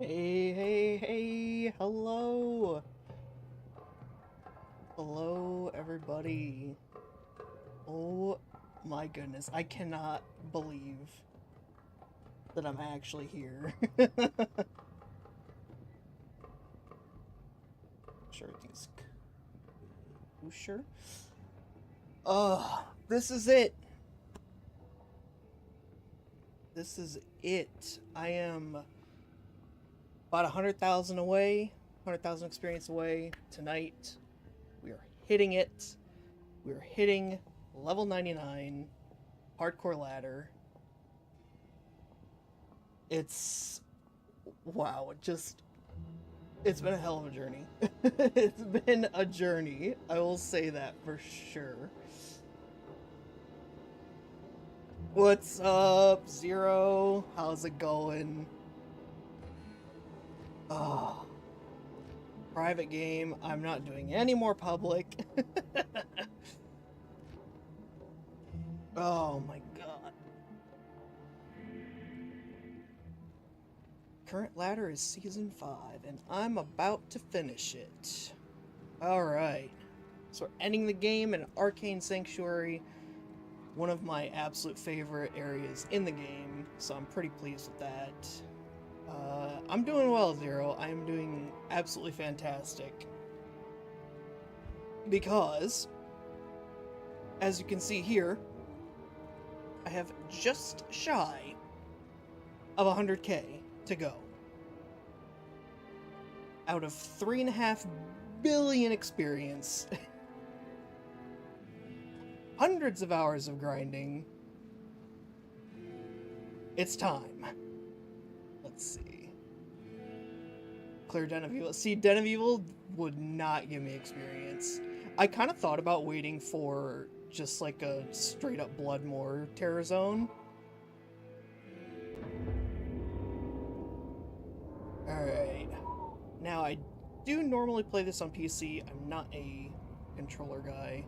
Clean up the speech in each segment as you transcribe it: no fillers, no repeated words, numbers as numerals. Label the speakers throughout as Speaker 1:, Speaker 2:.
Speaker 1: Hey, hey, hey, hello. Hello, everybody. Oh my goodness, I cannot believe that I'm actually here. Sure, everything's kosher. This is it. This is it. I am about 100,000 away, 100,000 experience away tonight. We are hitting it. We are hitting level 99 hardcore ladder. It's wow, it's been a hell of a journey. It's been a journey. I will say that for sure. What's up, Zero? How's it going? Oh, private game. I'm not doing any more public. Oh my god. Current ladder is season 5, and I'm about to finish it. Alright. So we're ending the game in Arcane Sanctuary, one of my absolute favorite areas in the game, so I'm pretty pleased with that. I'm doing well, Zero. I am doing absolutely fantastic. Because, as you can see here, I have just shy of 100k to go. Out of 3.5 billion experience. Hundreds of hours of grinding. It's time. Let's see. Clear Den of Evil. See, Den of Evil would not give me experience. I kind of thought about waiting for just like a straight up Bloodmore Terror Zone. Alright. Now, I do normally play this on PC. I'm not a controller guy.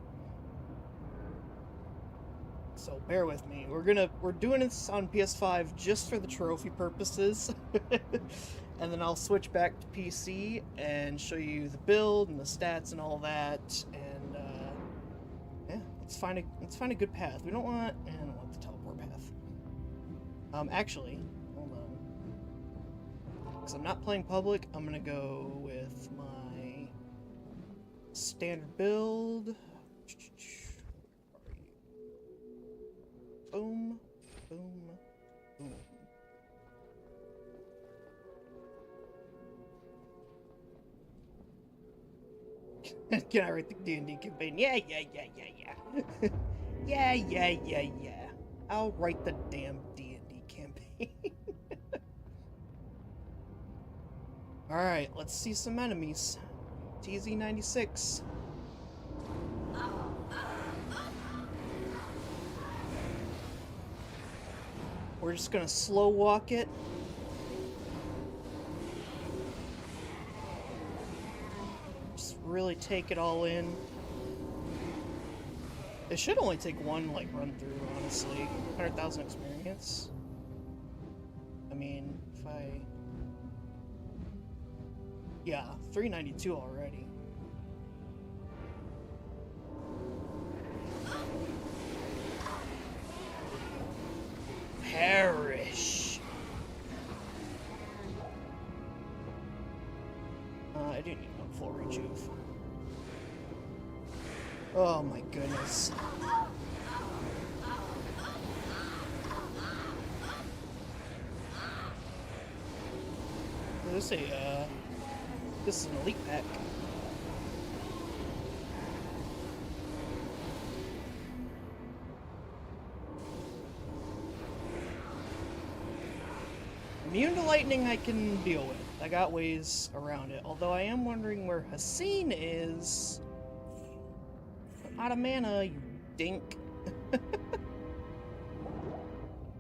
Speaker 1: So bear with me. We're doing this on PS5 just for the trophy purposes. And then I'll switch back to PC and show you the build and the stats and all that. And yeah, let's find a good path. I don't want the teleport path. Actually, hold on. Because I'm not playing public, I'm gonna go with my standard build. Boom, boom, boom. Can I write the D&D campaign? Yeah. Yeah. I'll write the damn D&D campaign. Alright, let's see some enemies. TZ96. We're just gonna slow walk it. Just really take it all in. It should only take one, like, run through, honestly. 100,000 experience. I mean, if I... Yeah, 392 already. Perish. I do need one full rejuve. Oh my goodness. This is an elite pack. Immune to lightning I can deal with. I got ways around it. Although I am wondering where Haseen is. I'm out of mana, you dink.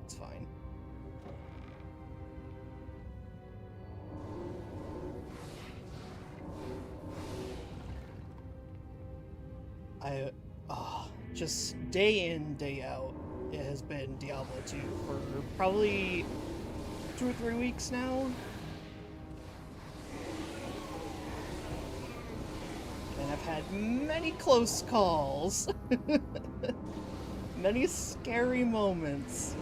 Speaker 1: It's fine. Just day in, day out, it has been Diablo 2 for probably 2 or 3 weeks now. I've had many close calls. Many scary moments.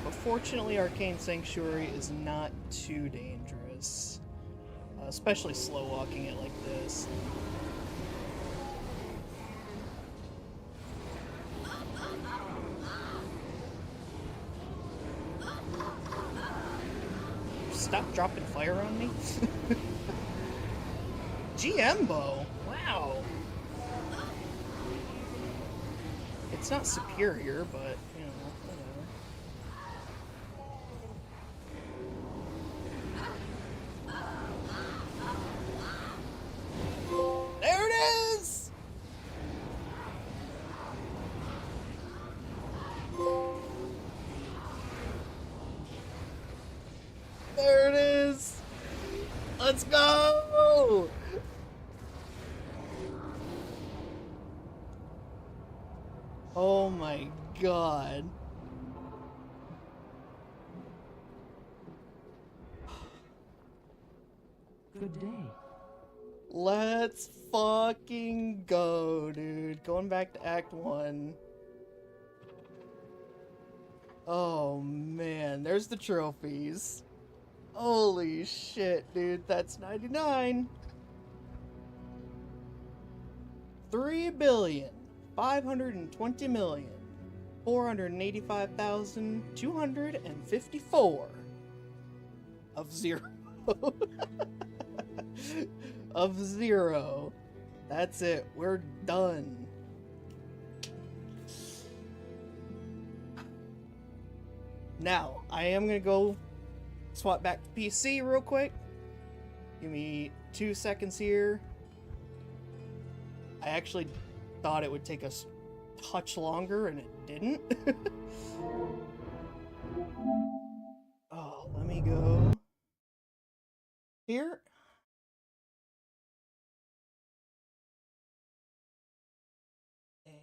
Speaker 1: But fortunately, Arcane Sanctuary is not too dangerous. Especially slow walking it like this. Stop dropping fire on me. GM bow. Wow. It's not superior, but you know, whatever. There it is. There it is. Let's go. Oh my god.
Speaker 2: Good day.
Speaker 1: Let's fucking go, dude. Going back to Act 1. Oh man, there's the trophies. Holy shit, dude. That's 99. 3,520,485,254 of zero. Of zero. That's it. We're done. Now, I am gonna go swap back to PC real quick. Give me 2 seconds here. I actually thought it would take us a touch longer, and it didn't. Oh, let me go here. And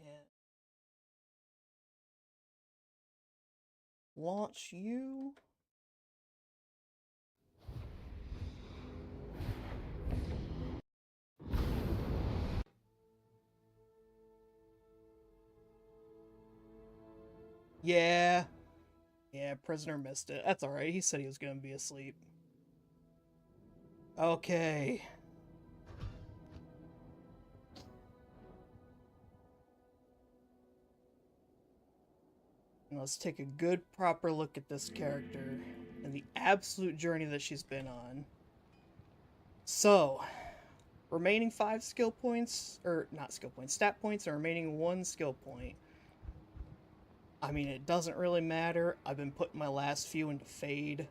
Speaker 1: launch you. Yeah. Yeah, prisoner missed it. That's alright. He said he was gonna be asleep. Okay. Let's take a good, proper look at this character and the absolute journey that she's been on. So, remaining 5 skill points, or not skill points, stat points, and remaining 1 skill point. I mean, it doesn't really matter. I've been putting my last few into Fade.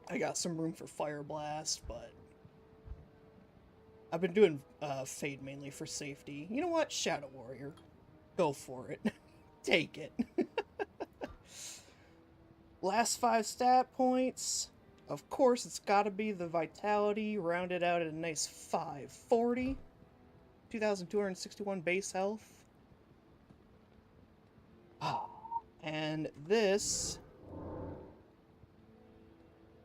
Speaker 1: I got some room for Fire Blast, but I've been doing Fade mainly for safety. You know what? Shadow Warrior. Go for it. Take it. Last 5 stat points. Of course, it's gotta be the Vitality, rounded out at a nice 540. 2,261 base health. Oh, and this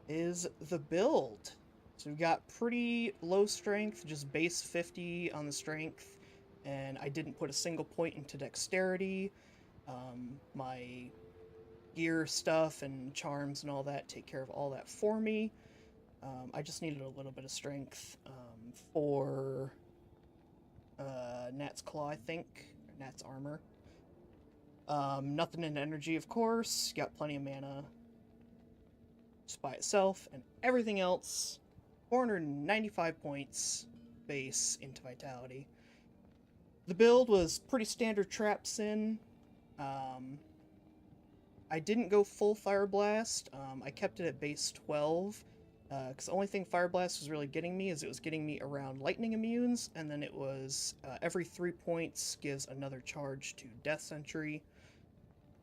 Speaker 1: is the build. So we've got pretty low strength, just base 50 on the strength, and I didn't put a single point into dexterity. My gear stuff and charms and all that take care of all that for me. I just needed a little bit of strength for Nat's Claw, I think, or Nat's Armor. Nothing in energy, of course. Got plenty of mana just by itself, and everything else, 495 points base into Vitality. The build was pretty standard trap sin. I didn't go full Fire Blast. I kept it at base 12, because the only thing Fire Blast was really getting me is it was getting me around lightning immunes, and then it was every 3 points gives another charge to Death Sentry.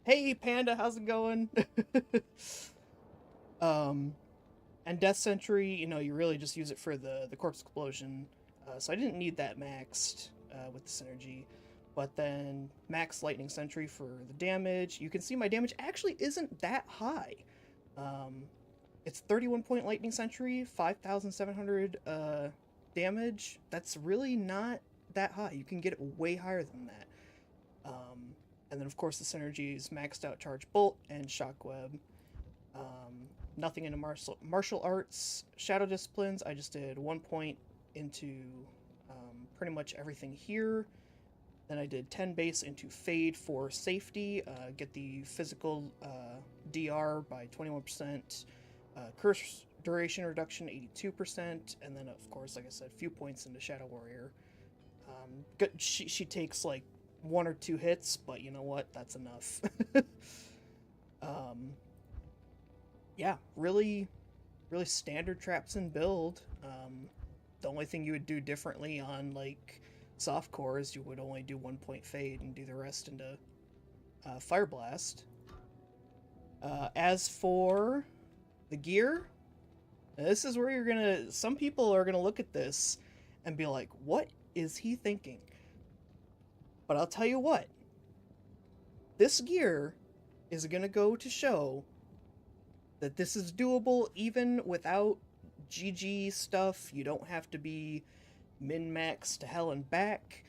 Speaker 1: Hey Panda, how's it going? And Death Sentry, you know, you really just use it for the Corpse Explosion, so I didn't need that maxed with the synergy. But then max Lightning Sentry for the damage. You can see my damage actually isn't that high. it's 31 point lightning sentry, 5,700 damage. That's really not that high. You can get it way higher than that. And then of course the synergies maxed out charge bolt and shockweb. Nothing into martial arts, shadow disciplines. I just did 1 point into pretty much everything here. Then I did 10 base into Fade for safety, get the physical DR by 21%, curse duration reduction 82%, and then of course, like I said, a few points into Shadow Warrior. She takes like 1 or 2 hits, but you know what? That's enough. Yeah, really, really standard traps and build. The only thing you would do differently on like soft core is you would only do 1 point fade and do the rest into fire blast. As for the gear, this is where you're gonna. Some people are gonna look at this and be like, "What is he thinking?" But I'll tell you what. This gear is gonna go to show that this is doable even without GG stuff. You don't have to be min-max to hell and back.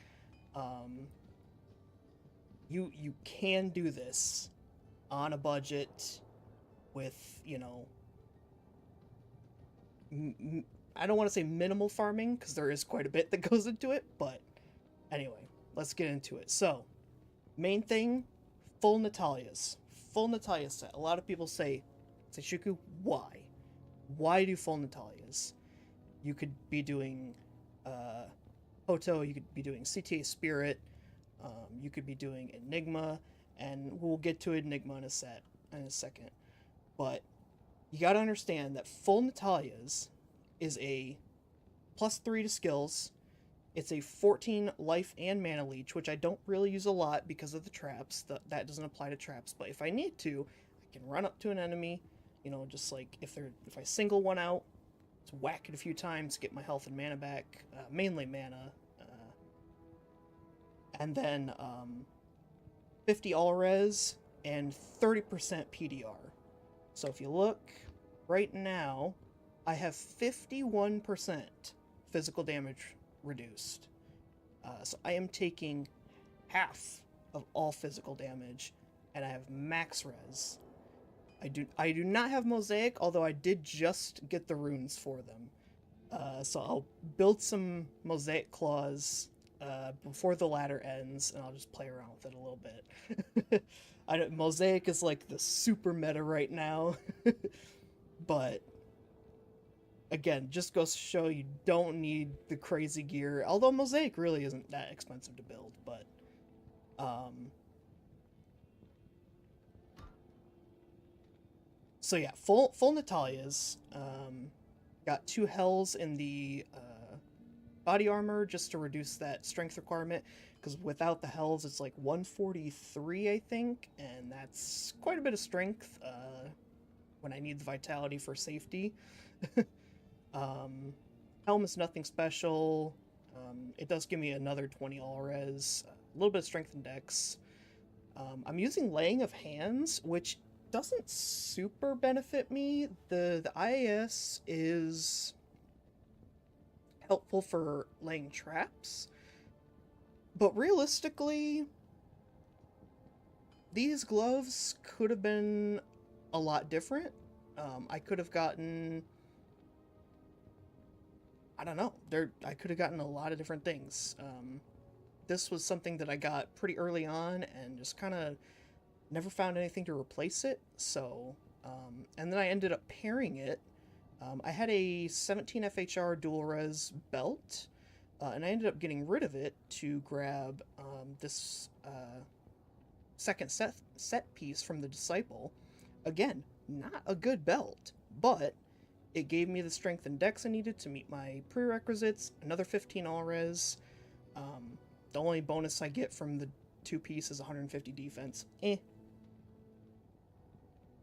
Speaker 1: You can do this on a budget with, you know, I don't want to say minimal farming because there is quite a bit that goes into it, but anyway, let's get into it. So, main thing, full Natalia's. Full Natalia set. A lot of people say, Shuku, why? Why do full Natalia's? You could be doing Hoto, you could be doing CTA Spirit, you could be doing Enigma, and we'll get to Enigma in a second. But you gotta understand that full Natalia's is a +3 to skills. It's a 14 life and mana leech, which I don't really use a lot because of the traps. That doesn't apply to traps, but if I need to, I can run up to an enemy, you know, just like if I single one out, just whack it a few times, get my health and mana back, mainly mana, and then 50 all res and 30% PDR. So if you look right now, I have 51% physical damage reduced. So I am taking half of all physical damage, and I have max res. I do not have Mosaic, although I did just get the runes for them. So I'll build some Mosaic claws before the ladder ends, and I'll just play around with it a little bit. Mosaic is like the super meta right now, but again, just goes to show you don't need the crazy gear. Although Mosaic really isn't that expensive to build, but so yeah, full Natalia's. Got 2 hells in the body armor just to reduce that strength requirement, because without the hells it's like 143 I think, and that's quite a bit of strength when I need the vitality for safety. Helm is nothing special. It does give me another 20 all res, a little bit of strength and dex. I'm using Laying of Hands, which doesn't super benefit me. The IAS is helpful for laying traps, but realistically, these gloves could have been a lot different. I could have gotten, I don't know, I could have gotten a lot of different things. This was something that I got pretty early on and just kind of never found anything to replace it, so, and then I ended up pairing it. I had a 17 FHR dual res belt, and I ended up getting rid of it to grab this second set piece from the Disciple. Again, not a good belt, but it gave me the strength and dex I needed to meet my prerequisites, another 15 all res. The only bonus I get from the 2-piece is 150 defense.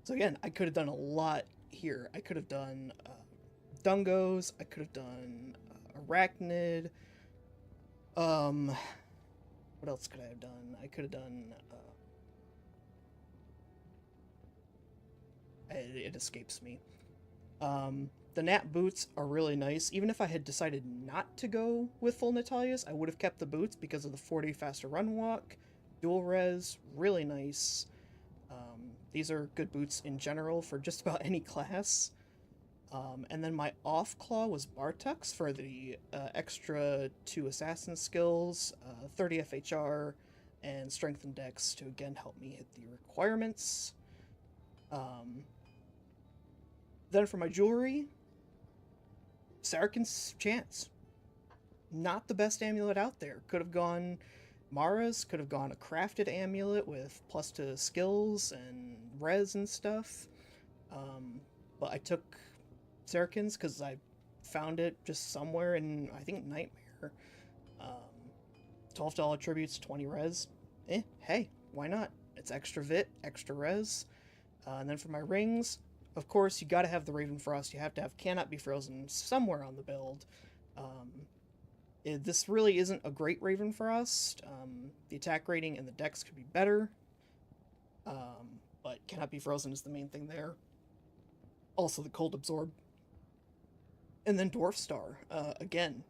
Speaker 1: So again, I could have done a lot here. I could have done Dungos, I could have done Arachnid. What else could I have done? I could have done... it escapes me. The Nat boots are really nice. Even if I had decided not to go with full Natalia's, I would have kept the boots because of the 40 faster run walk, dual res, really nice. These are good boots in general for just about any class. And then my off claw was Bartux for the extra 2 assassin skills, 30 FHR, and strength and dex to again help me hit the requirements. Then for my jewelry, Sarkin's Chance. Not the best amulet out there. Could have gone Mara's, could have gone a crafted amulet with plus to skills and res and stuff. But I took Sarkin's because I found it just somewhere in, I think, Nightmare. $12 tributes, 20 res. Hey, why not? It's extra vit, extra res. And then for my rings, of course, you gotta have the Ravenfrost. You have to have Cannot Be Frozen somewhere on the build. This really isn't a great Ravenfrost. The attack rating and the dex could be better. But Cannot Be Frozen is the main thing there. Also the Cold Absorb. And then Dwarf Star. Again,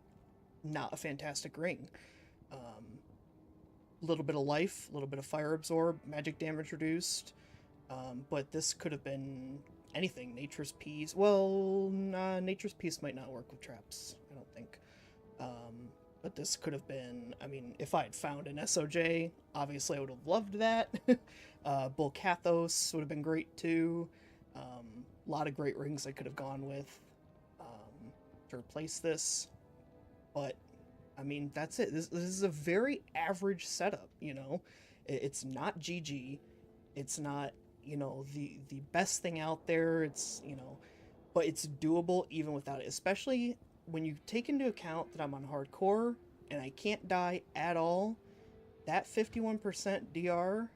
Speaker 1: not a fantastic ring. A little bit of life, a little bit of fire absorb, magic damage reduced. But this could have been anything. Nature's Peace. Well, nah, Nature's Peace might not work with traps, I don't think. But this could have been, I mean, if I had found an SOJ, obviously I would have loved that. Bull Kathos would have been great too. A lot of great rings I could have gone with to replace this. But, I mean, that's it. This is a very average setup, you know? It's not GG. It's not, you know, the best thing out there. It's, you know, but it's doable even without it. Especially when you take into account that I'm on hardcore and I can't die at all. That 51% DR.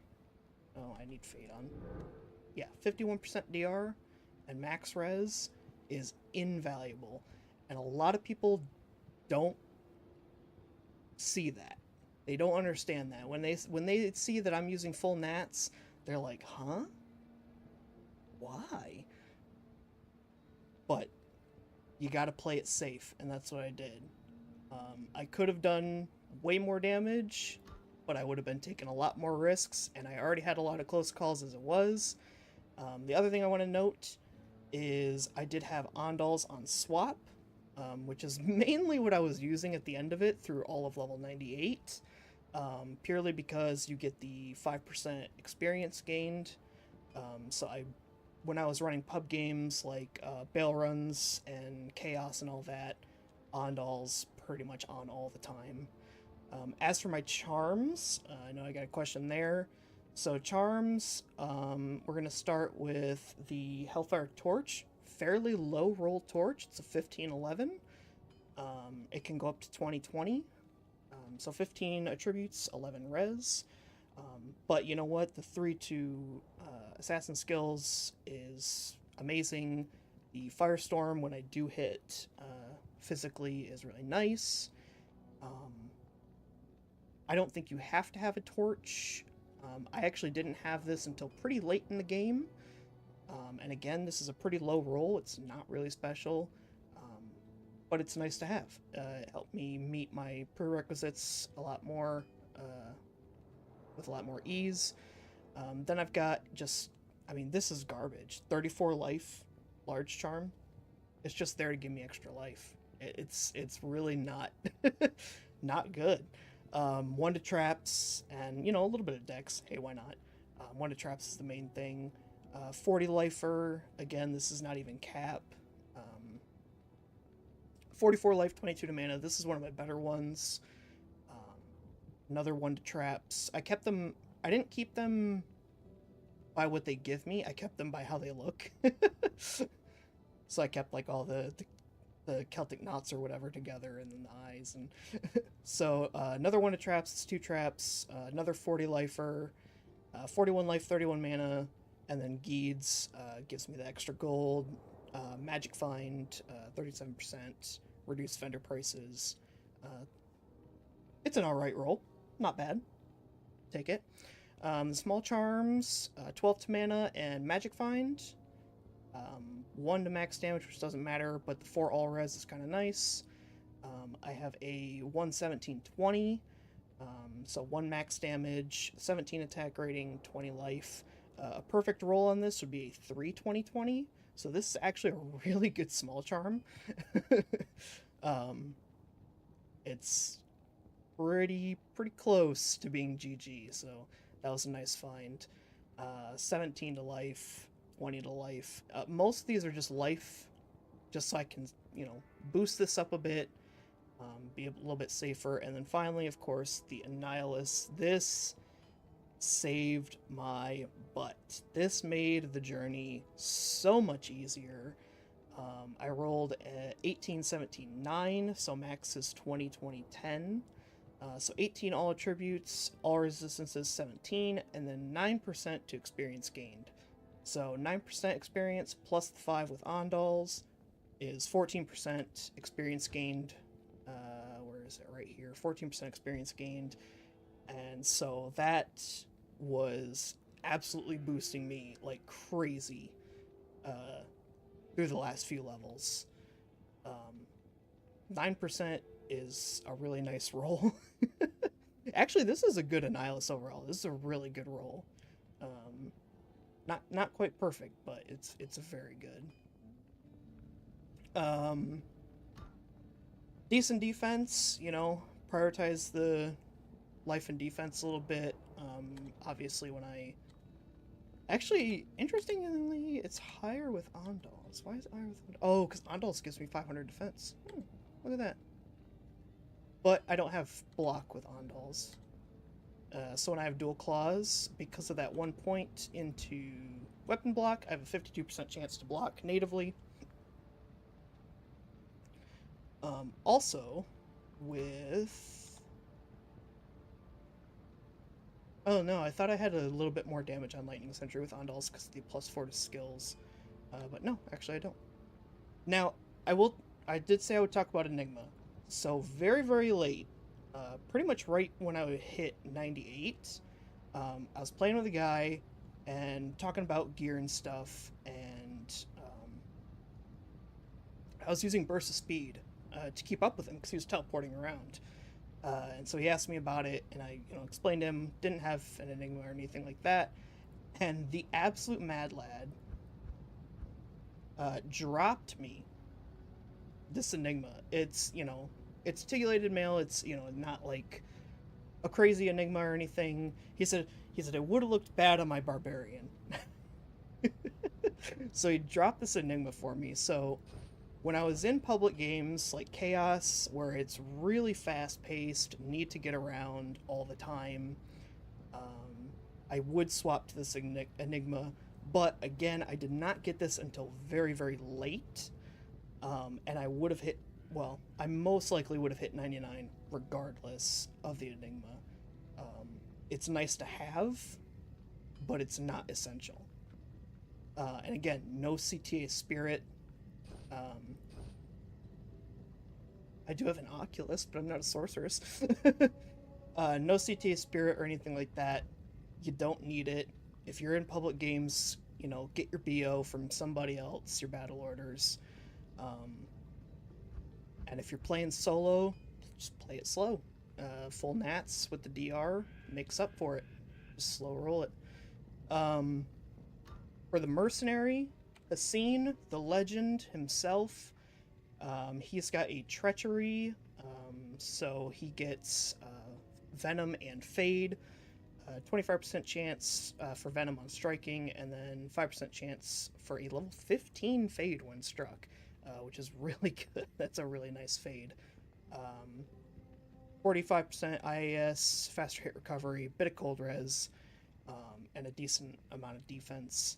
Speaker 1: Oh, I need fade on. Yeah, 51% DR and max res is invaluable. And a lot of people don't see that. They don't understand that. When they see that I'm using full nats, they're like, huh? Why? But you gotta play it safe, and that's what I did. I could have done way more damage, but I would have been taking a lot more risks, and I already had a lot of close calls as it was. The other thing I want to note is I did have Ondals on swap, which is mainly what I was using at the end of it through all of level 98, purely because you get the 5% experience gained. So when I was running pub games like bail runs and chaos and all that, Ondal's pretty much on all the time. As for my charms, I know I got a question there. So charms, we're going to start with the Hellfire Torch. Fairly low roll torch. It's a 1511. It can go up to 2020. So 15 attributes, 11 res. But you know what? The 3-2 assassin skills is amazing. The Firestorm, when I do hit physically, is really nice. I don't think you have to have a torch. I actually didn't have this until pretty late in the game. And again, this is a pretty low roll. It's not really special, but it's nice to have. It helped me meet my prerequisites a lot more, with a lot more ease. Then I've got just, I mean, this is garbage. 34 life, large charm. It's just there to give me extra life. It's really not, not good. 1 to traps, and, you know, a little bit of dex. Hey, why not? 1 to traps is the main thing. 40 lifer, again, this is not even cap. 44 life, 22 to mana. This is one of my better ones. Another 1 to traps. I kept them, I didn't keep them by what they give me. I kept them by how they look. So I kept like all the Celtic knots or whatever together, and then the eyes, and so another 1 to traps. It's 2 traps. Another 40 lifer, 41 life, 31 mana, and then Geeds gives me the extra gold. Magic Find, 37%, reduced vendor prices. It's an alright roll, not bad. Take it. The small charms, 12 to mana, and Magic Find. 1 to max damage, which doesn't matter, but the 4 all res is kind of nice. I have a 117/20, so 1 max damage, 17 attack rating, 20 life. A perfect roll on this would be a 3/20/20, so this is actually a really good small charm. It's pretty close to being GG, so that was a nice find. 17 to life, 20 to life. Most of these are just life, just so I can, boost this up a bit, be a little bit safer. And then finally, of course, the Annihilus. This saved my butt. This made the journey so much easier. I rolled 18, 17, 9, so max is 20, 20, 10. So 18 all attributes, all resistances 17, and then 9% to experience gained. So 9% experience plus the 5 with Ondals is 14% experience gained. Where is it? Right here. 14% experience gained. And so that was absolutely boosting me like crazy through the last few levels. 9% is a really nice roll. Actually, this is a good Annihilus overall. This is a really good roll. Not quite perfect, but it's very good. Decent defense, prioritize the life and defense a little bit. Obviously, when I... Actually, interestingly, it's higher with Ondals. Why is it higher with... Oh, because Ondals gives me 500 defense. Look at that. But I don't have block with Ondals. So when I have dual claws, because of that 1 point into weapon block, I have a 52% chance to block natively. Also, with... Oh no, I thought I had a little bit more damage on Lightning Sentry with Ondals because of the +4 to skills. But no, actually I don't. Now, I did say I would talk about Enigma. So very, very late, pretty much right when I hit 98, I was playing with a guy and talking about gear and stuff, and I was using Burst of Speed to keep up with him because he was teleporting around. And so he asked me about it, and I explained to him, didn't have an Enigma or anything like that. And the absolute mad lad dropped me this Enigma. It's, it's articulated mail. It's, not like a crazy Enigma or anything. He said it would have looked bad on my Barbarian. So he dropped this Enigma for me. So when I was in public games like Chaos, where it's really fast-paced, need to get around all the time, I would swap to this Enigma. But again, I did not get this until very, very late. And I would have hit, well, I most likely would have hit 99 regardless of the Enigma. It's nice to have, but it's not essential. And again, no CTA Spirit. I do have an Oculus, but I'm not a sorceress. No CTA Spirit or anything like that. You don't need it. If you're in public games, get your BO from somebody else, your battle orders. And if you're playing solo, just play it slow. Full nats with the DR makes up for it. Just slow roll it. For the mercenary, Hassan, the legend himself, he's got a treachery, so he gets venom and fade. 25% chance for venom on striking, and then 5% chance for a level 15 fade when struck, which is really good. That's a really nice fade. 45% IAS, faster hit recovery, bit of cold res, and a decent amount of defense.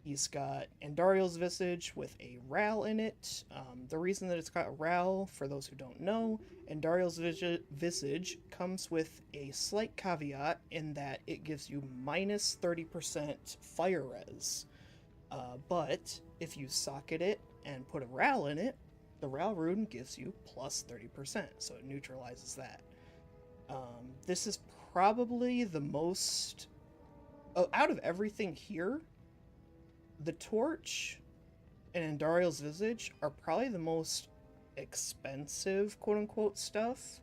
Speaker 1: He's got Andariel's Visage with a RAL in it. The reason that it's got RAL, for those who don't know, Andariel's Visage comes with a slight caveat in that it gives you minus 30% fire res. But if you socket it and put a RAL in it, the RAL rune gives you plus 30%, so it neutralizes that. This is probably the most... out of everything here, the torch and Andario's Visage are probably the most expensive, quote-unquote, stuff.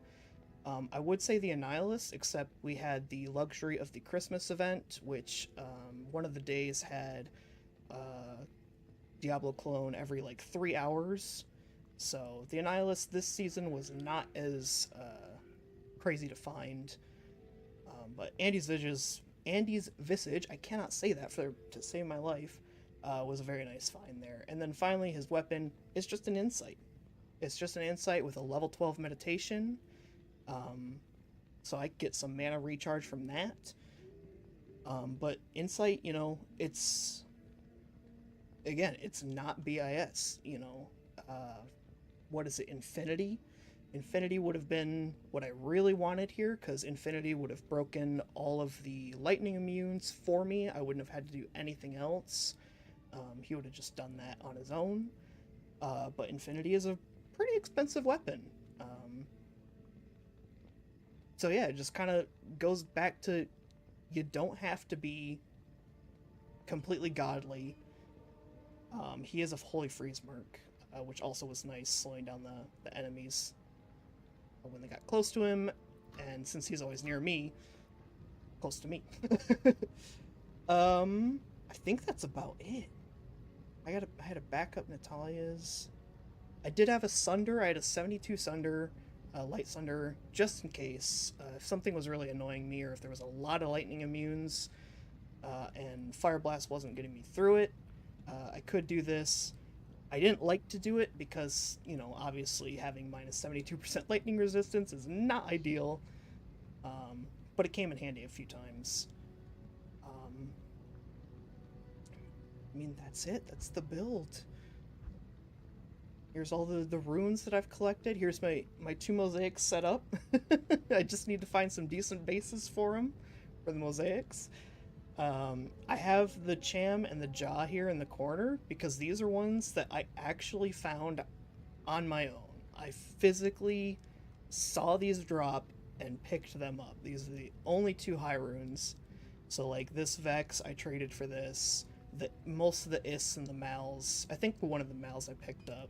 Speaker 1: I would say the Annihilus, except we had the luxury of the Christmas event, which one of the days had Diablo clone every like 3 hours. So the Annihilus this season was not as crazy to find. But Andy's Visage, I cannot say that to save my life, was a very nice find there. And then finally, his weapon is just an insight. It's just an insight with a level 12 meditation. So I get some mana recharge from that. But insight, it's not BIS. What is it? Infinity. Infinity would have been what I really wanted here, because Infinity would have broken all of the lightning immunes for me. I wouldn't have had to do anything else. He would have just done that on his own. But Infinity is a pretty expensive weapon. So yeah, it just kind of goes back to, you don't have to be completely godly. He is a Holy Freeze Merc, which also was nice, slowing down the enemies when they got close to him, and since he's always near me, close to me. I think that's about it. I had a backup Natalia's. I did have a Sunder. I had a 72 Sunder, Light Sunder, just in case. If something was really annoying me, or if there was a lot of lightning immunes, and Fire Blast wasn't getting me through it, I could do this. I didn't like to do it because, obviously having minus 72% lightning resistance is not ideal. But it came in handy a few times. I mean, that's it. That's the build. Here's all the runes that I've collected. Here's my 2 mosaics set up. I just need to find some decent bases for them, for the mosaics. I have the Cham and the Jaw here in the corner because these are ones that I actually found on my own. I physically saw these drop and picked them up. These are the only 2 high runes. So like this Vex I traded for this. Most of the Is and the Mals, I think one of the Mals I picked up.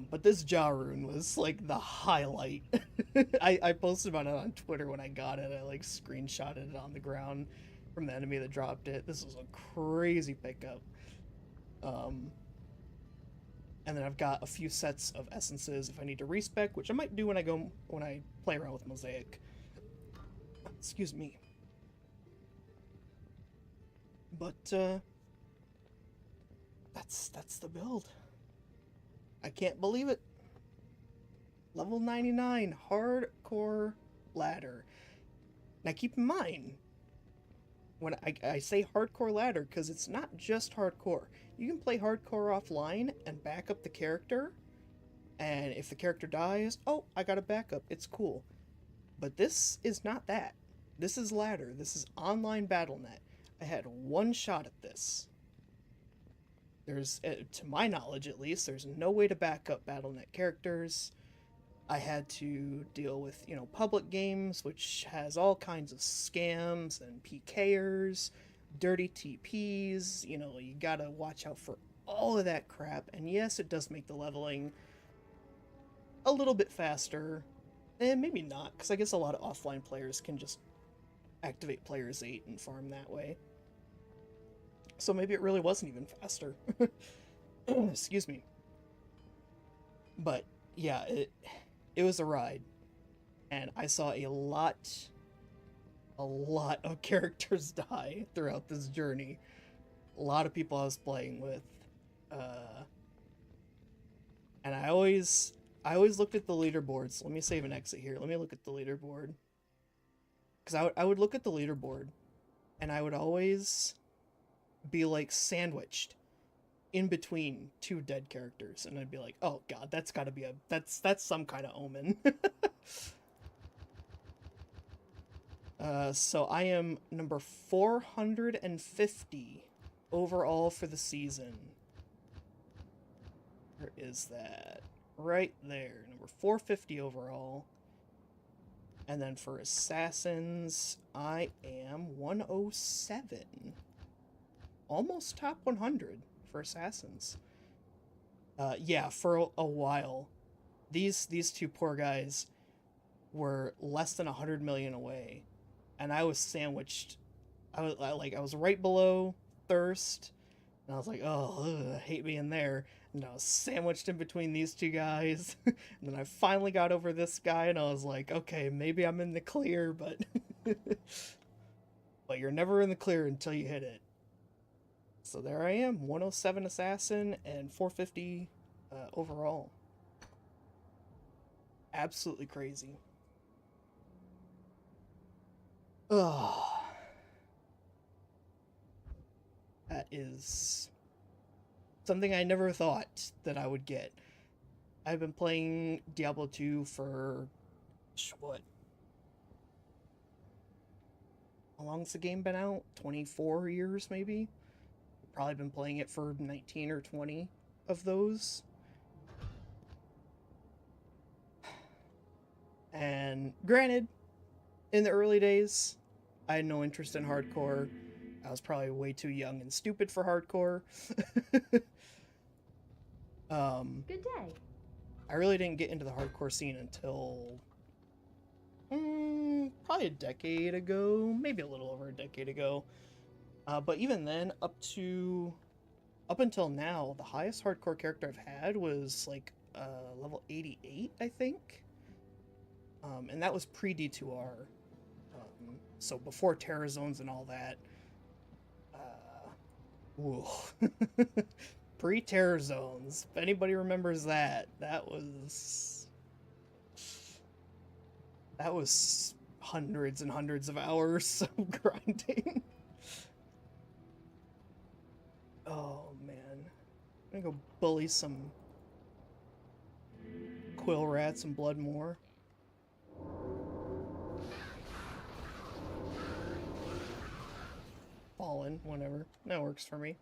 Speaker 1: But this Jaw rune was like the highlight. I posted about it on Twitter when I got it. I like screenshotted it on the ground from the enemy that dropped it. This was a crazy pickup. And then I've got a few sets of essences if I need to respec, which I might do when I play around with Mosaic. Excuse me. But that's the build. I can't believe it. Level 99 hardcore ladder. Now keep in mind, when I say hardcore ladder, because it's not just hardcore. You can play hardcore offline and back up the character, and if the character dies, oh, I got a backup. It's cool. But this is not that. This is ladder. This is online BattleNet. I had one shot at this. There's, to my knowledge at least, there's no way to back up BattleNet characters. I had to deal with, public games, which has all kinds of scams and PKers, dirty TPs, you gotta watch out for all of that crap. And yes, it does make the leveling a little bit faster. And maybe not, because I guess a lot of offline players can just activate Players 8 and farm that way. So maybe it really wasn't even faster. Excuse me. But yeah, it was a ride. And I saw a lot of characters die throughout this journey. A lot of people I was playing with. And I always looked at the leaderboards. Let me save an exit here. Let me look at the leaderboard. Because I would look at the leaderboard, and I would always be like sandwiched in between 2 dead characters, and I'd be like, oh god, that's gotta be that's some kind of omen. So I am number 450 overall for the season. Where is that? Right there, number 450 overall. And then for assassins, I am 107. Almost top 100 for assassins. Yeah, for a while, these two poor guys were less than 100 million away, and I was sandwiched. I was right below Thirst, and I was like, oh, ugh, I hate being there. And I was sandwiched in between these two guys, and then I finally got over this guy, and I was like, okay, maybe I'm in the clear, but but you're never in the clear until you hit it. So there I am, 107 assassin and 450 overall. Absolutely crazy. Oh, that is something I never thought that I would get. I've been playing Diablo 2 for what? How long's the game been out? 24 years, maybe? I've probably been playing it for 19 or 20 of those. And granted, in the early days, I had no interest in hardcore. I was probably way too young and stupid for hardcore.
Speaker 2: Good day.
Speaker 1: I really didn't get into the hardcore scene until probably a decade ago, maybe a little over a decade ago. But even then, up until now, the highest hardcore character I've had was like level 88, I think. And that was pre D2R. So before Terror Zones and all that. Pre-Terror Zones. If anybody remembers that, that was hundreds and hundreds of hours of grinding. Oh man. I'm gonna go bully some quill rats and Bloodmore. Fallen, whatever. That works for me.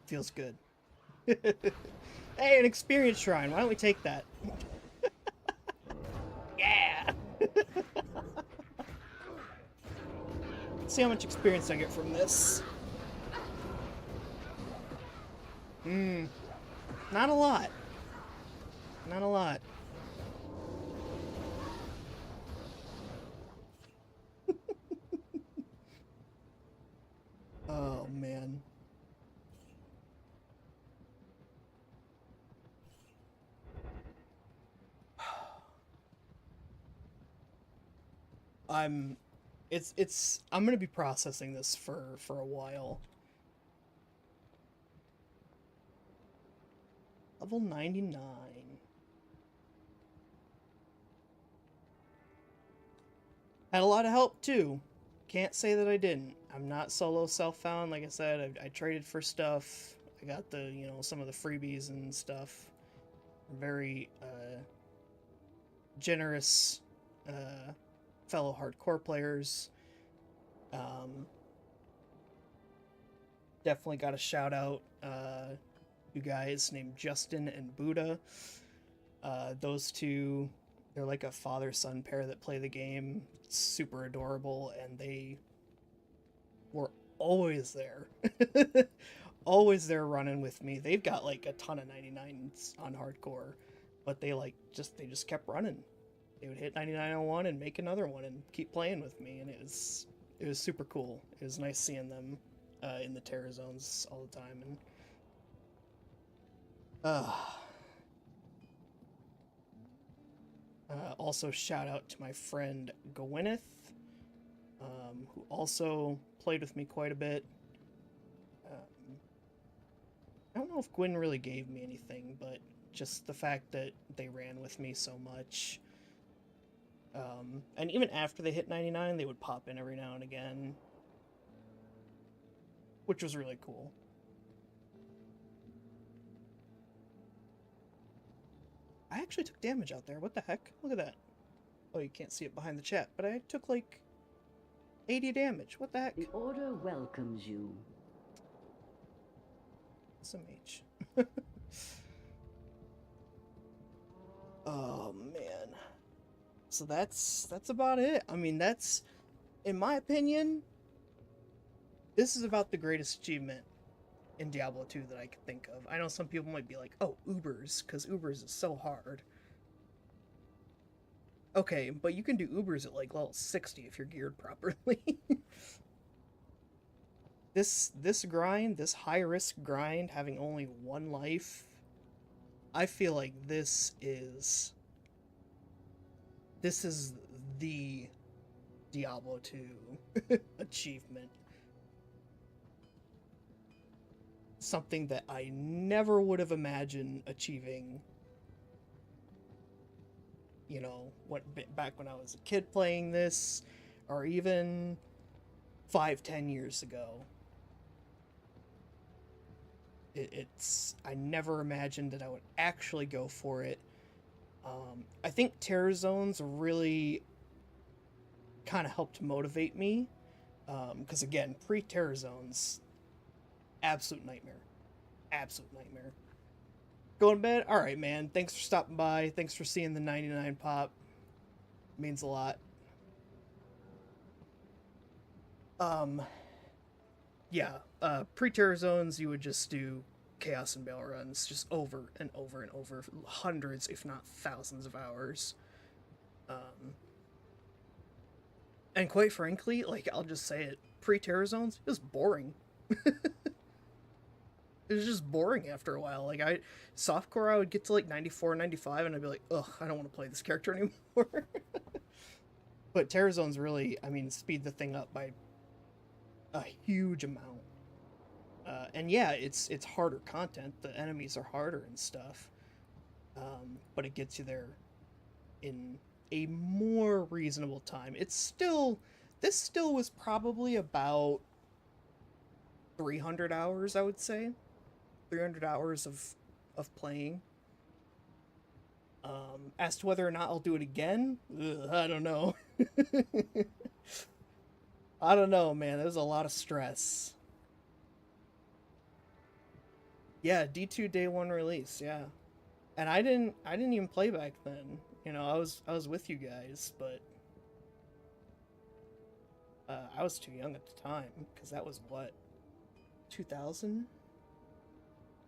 Speaker 1: Feels good. Hey, an experience shrine. Why don't we take that? Yeah! Let's see how much experience I get from this. Not a lot. Not a lot. Oh, man. I'm gonna be processing this for a while. Level 99. Had a lot of help too. Can't say that I didn't. I'm not solo self-found. Like I said, I traded for stuff. I got the, some of the freebies and stuff. Very generous fellow hardcore players. Definitely got a shout out you guys named Justin and Buddha. Those two, they're like a father-son pair that play the game. It's super adorable, and they were always there. Always there running with me. They've got like a ton of 99s on hardcore, but they just kept running. They would hit 99 on one and make another one and keep playing with me, and it was super cool. It was nice seeing them in the terror zones all the time. And also shout out to my friend Gwyneth, who also played with me quite a bit. I don't know if Gwyn really gave me anything, but just the fact that they ran with me so much. And even after they hit 99, they would pop in every now and again, which was really cool. I actually took damage out there. What the heck? Look at that. Oh, you can't see it behind the chat, but I took like 80 damage. What the heck?
Speaker 2: The Order welcomes you.
Speaker 1: Some H. Oh man. So that's about it. I mean, that's, in my opinion, this is about the greatest achievement in Diablo 2 that I could think of. I know some people might be like, "Oh, Ubers," because Ubers is so hard. Okay, but you can do Ubers at like level 60 if you're geared properly. This grind, this high risk grind, having only one life, I feel like this is the Diablo 2 achievement. Something that I never would have imagined achieving, what, back when I was a kid playing this, or even 5-10 years ago. I never imagined that I would actually go for it. I think Terror Zones really kind of helped motivate me, because again, pre-Terror Zones, absolute nightmare. Absolute nightmare. Going to bed? Alright, man. Thanks for stopping by. Thanks for seeing the 99 pop. Means a lot. Yeah. Pre-Terror Zones, you would just do Chaos and Bail runs just over and over and over. Hundreds, if not thousands of hours. And quite frankly, like, I'll just say it, pre-Terror Zones, it was boring. It was just boring after a while. Like, softcore, I would get to like 94, 95, and I'd be like, ugh, I don't want to play this character anymore. But Terror Zones really, I mean, speed the thing up by a huge amount. And yeah, it's harder content. The enemies are harder and stuff. But it gets you there in a more reasonable time. This still was probably about 300 hours, I would say. 300 hours of playing. As to whether or not I'll do it again, I don't know. I don't know, man. There's a lot of stress. Yeah, D2 day one release, yeah. And I didn't even play back then. I was with you guys, but I was too young at the time, because that was what, 2000?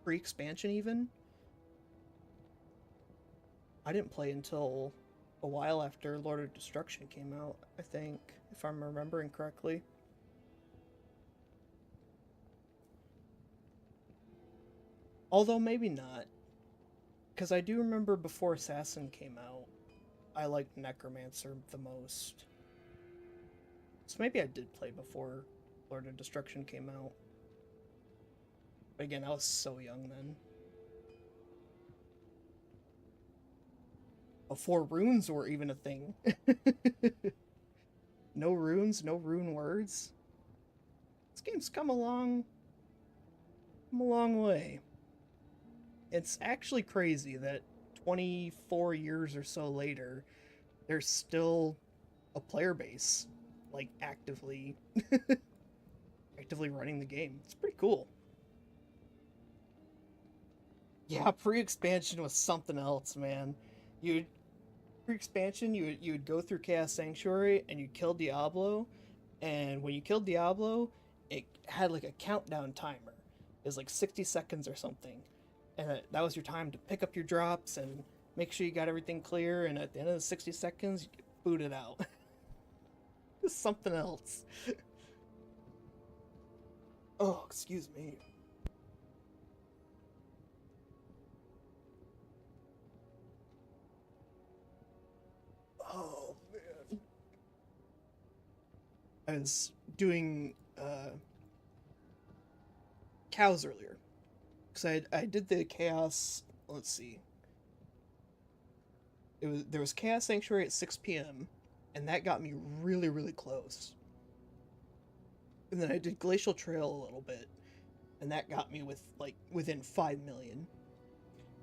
Speaker 1: Pre-expansion even? I didn't play until a while after Lord of Destruction came out, I think, if I'm remembering correctly. Although maybe not, because I do remember before Assassin came out, I liked Necromancer the most. So maybe I did play before Lord of Destruction came out. But again, I was so young then. Before runes were even a thing. No runes, no rune words. This game's come a long way. It's actually crazy that 24 years or so later, there's still a player base, like, actively running the game. It's pretty cool. Yeah, pre-expansion was something else, man. Pre-expansion, you would go through Chaos Sanctuary and you'd kill Diablo, and when you killed Diablo, it had like a countdown timer. It was like 60 seconds or something, and that was your time to pick up your drops and make sure you got everything clear. And at the end of the 60 seconds, you get booted out. It's something else. Oh, excuse me. Oh man. I was doing cows earlier, because I did the chaos. Let's see. There was Chaos Sanctuary at 6 p.m. and that got me really close. And then I did Glacial Trail a little bit, and that got me within 5 million.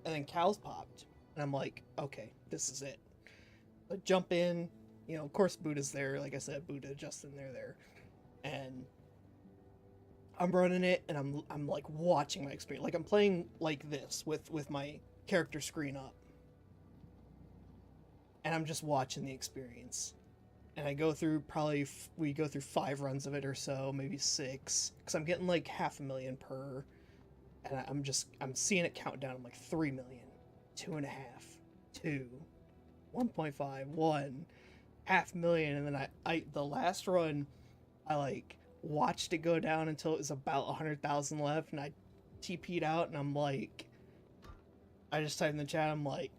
Speaker 1: And then cows popped, and I'm like, okay, this is it. But jump in, of course Buddha's there. Like I said, Buddha, Justin, they're there, and I'm running it, and I'm like watching my experience. Like, I'm playing like this with my character screen up, and I'm just watching the experience. And I go through we go through 5 runs of it or so, maybe 6, because I'm getting like 500,000 per, and I'm seeing it count down. I'm like 3 million, 2.5, 2, 1.5, 1, 500,000, and then I the last run, I like watched it go down until it was about 100,000 left, and I TP'd out, and I'm like, I just typed in the chat, I'm like,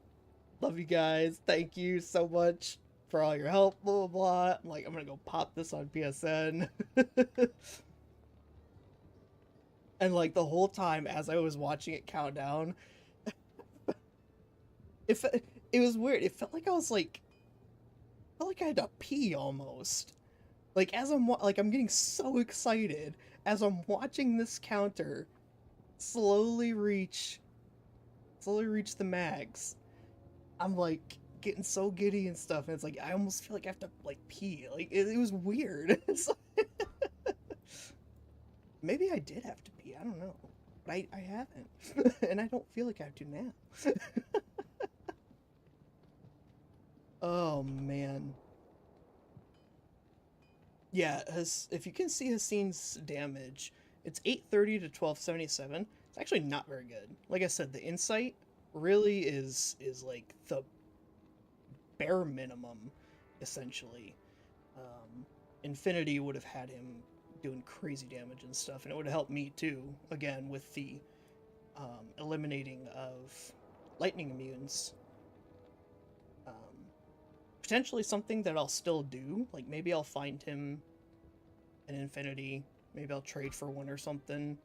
Speaker 1: love you guys, thank you so much for all your help, blah blah blah. I'm like, I'm gonna go pop this on PSN. And like the whole time as I was watching it count down, it was weird. It felt like I had to pee almost. Like as I'm getting so excited as I'm watching this counter slowly reach the max. I'm like getting so giddy and stuff, and it's like I almost feel like I have to like pee. Like it was weird. Maybe I did have to pee. I don't know, but I haven't, and I don't feel like I have to now. Oh man. Yeah, if you can see Hassine's damage, it's 830 to 1277. It's actually not very good. Like I said, the insight really is like the bare minimum, essentially. Infinity would have had him doing crazy damage and stuff, and it would have helped me too, again, with the eliminating of lightning immunes. Potentially something that I'll still do. Like, maybe I'll find him an Infinity. Maybe I'll trade for one or something.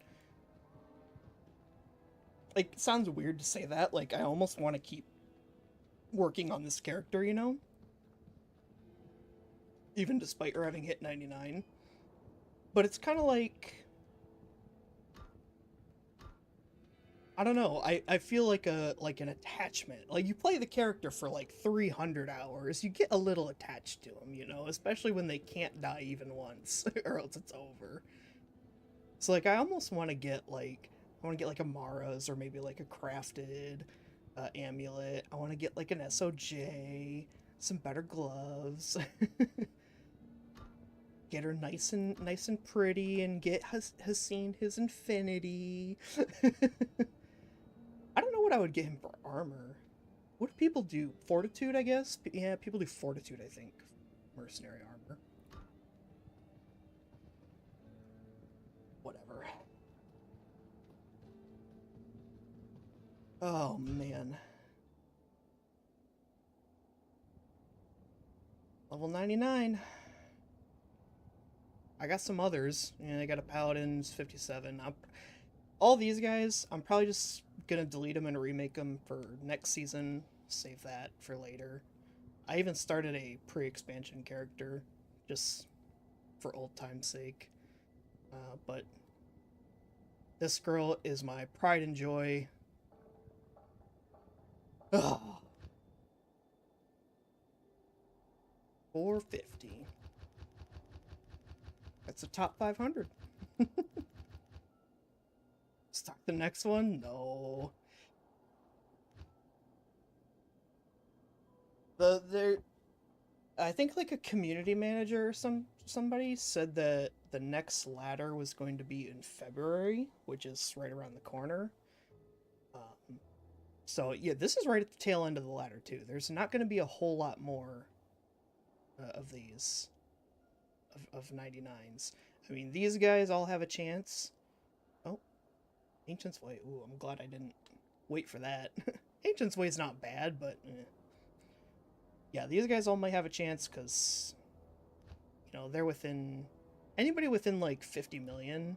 Speaker 1: Like, it sounds weird to say that. Like, I almost want to keep working on this character, you know? Even despite her having hit 99. But it's kind of like... I don't know, I feel like an attachment. Like, you play the character for like 300 hours, you get a little attached to them, you know? Especially when they can't die even once, or else it's over. So like, I almost want to get like, a Mara's, or maybe like a crafted amulet. I want to get like an SOJ, some better gloves. Get her nice and pretty, and get Hassine his Infinity. I don't know what I would get him for armor. What do people do? Fortitude, I guess? Yeah, people do Fortitude, I think. Mercenary armor. Whatever. Oh, man. Level 99. I got some others. Yeah, I got a Paladin's 57. All these guys, I'm probably just gonna delete them and remake them for next season. Save that for later. I even started a pre-expansion character, just for old time's sake. But this girl is my pride and joy. Ugh. 450. That's a top 500. Stock the next one? No. I think like a community manager or somebody said that the next ladder was going to be in February, which is right around the corner. So yeah, this is right at the tail end of the ladder too. There's not going to be a whole lot more of these of 99s. I mean, these guys all have a chance. Oh, Ancient's Way. Ooh, I'm glad I didn't wait for that. Ancient's Way is not bad, but yeah, these guys all might have a chance because, you know, they're within... Anybody within, like, 50 million,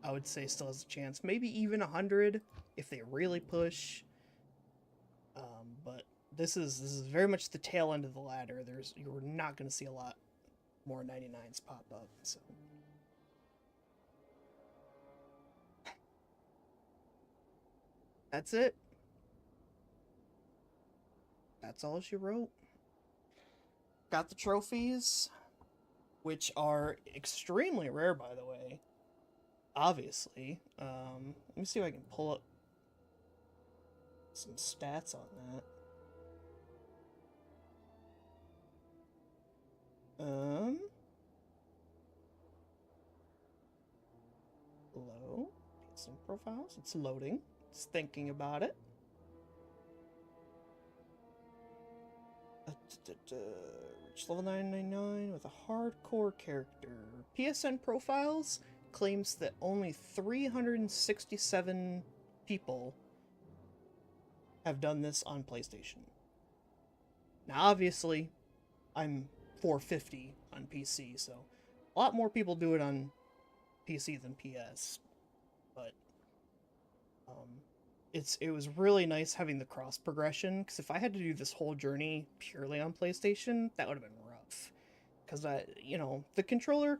Speaker 1: I would say still has a chance. Maybe even 100 if they really push. But this is very much the tail end of the ladder. You're not going to see a lot more 99s pop up, so... That's it. That's all she wrote. Got the trophies, which are extremely rare, by the way. Obviously. Let me see if I can pull up some stats on that. Hello? PSN profiles. It's loading. It's thinking about it. Reach level 999 with a hardcore character. PSN profiles claims that only 367 people have done this on PlayStation. Now, obviously, I'm 450 on PC, so a lot more people do it on PC than PS. But it was really nice having the cross progression, because if I had to do this whole journey purely on PlayStation, that would have been rough. Because the controller,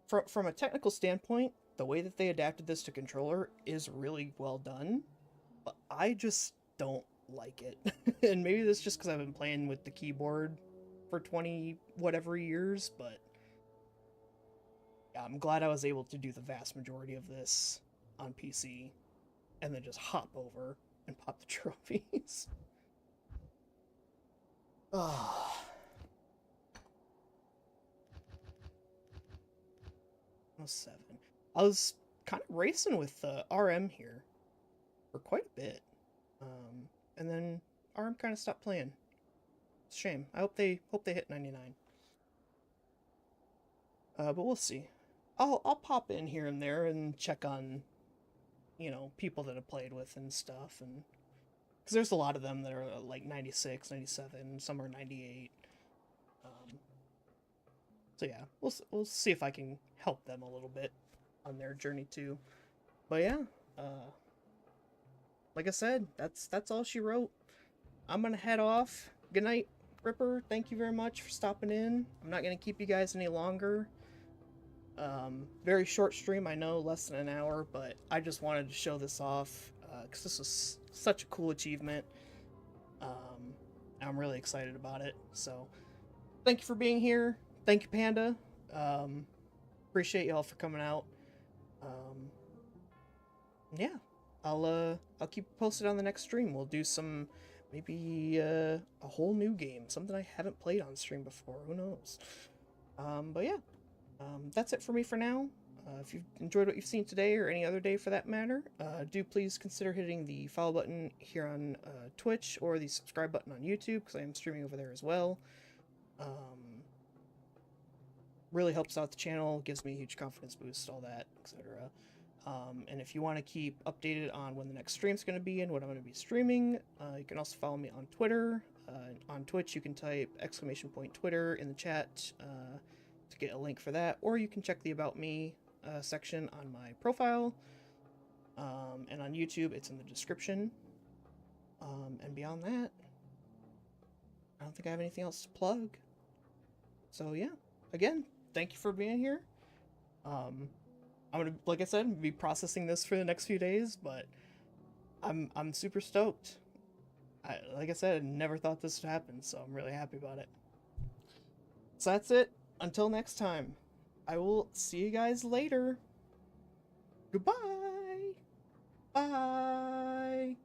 Speaker 1: from a technical standpoint, the way that they adapted this to controller is really well done, but I just don't like it. And maybe that's just because I've been playing with the keyboard for 20 whatever years, but yeah, I'm glad I was able to do the vast majority of this on PC and then just hop over and pop the trophies. Ah. 7. I was kind of racing with RM here for quite a bit, and then RM kind of stopped playing. It's a shame. I hope they hit 99. But we'll see. I'll pop in here and there and check on, people that I've played with and stuff, and because there's a lot of them that are like 96, 97, some are 98. So yeah, we'll see if I can help them a little bit on their journey too. But yeah, like I said, that's all she wrote. I'm gonna head off. Good night, Ripper. Thank you very much for stopping in. I'm not gonna keep you guys any longer. Very short stream, I know, less than an hour, but I just wanted to show this off because this was such a cool achievement. I'm really excited about it. So, thank you for being here. Thank you, Panda. Appreciate y'all for coming out. Yeah, I'll keep you posted on the next stream. We'll do some maybe a whole new game, something I haven't played on stream before. Who knows? But yeah, that's it for me for now. If you've enjoyed what you've seen today, or any other day for that matter, do please consider hitting the follow button here on Twitch, or the subscribe button on YouTube, because I am streaming over there as well. Really helps out the channel, gives me a huge confidence boost, all that, etc. And if you want to keep updated on when the next stream's going to be and what I'm going to be streaming, you can also follow me on Twitter. On Twitch, you can type !Twitter in the chat to get a link for that, or you can check the About Me section on my profile. And on YouTube, it's in the description. And beyond that, I don't think I have anything else to plug. So yeah, again, thank you for being here. I'm gonna, like I said, be processing this for the next few days, but I'm super stoked. Like I said, I never thought this would happen, so I'm really happy about it. So that's it. Until next time, I will see you guys later. Goodbye. Bye.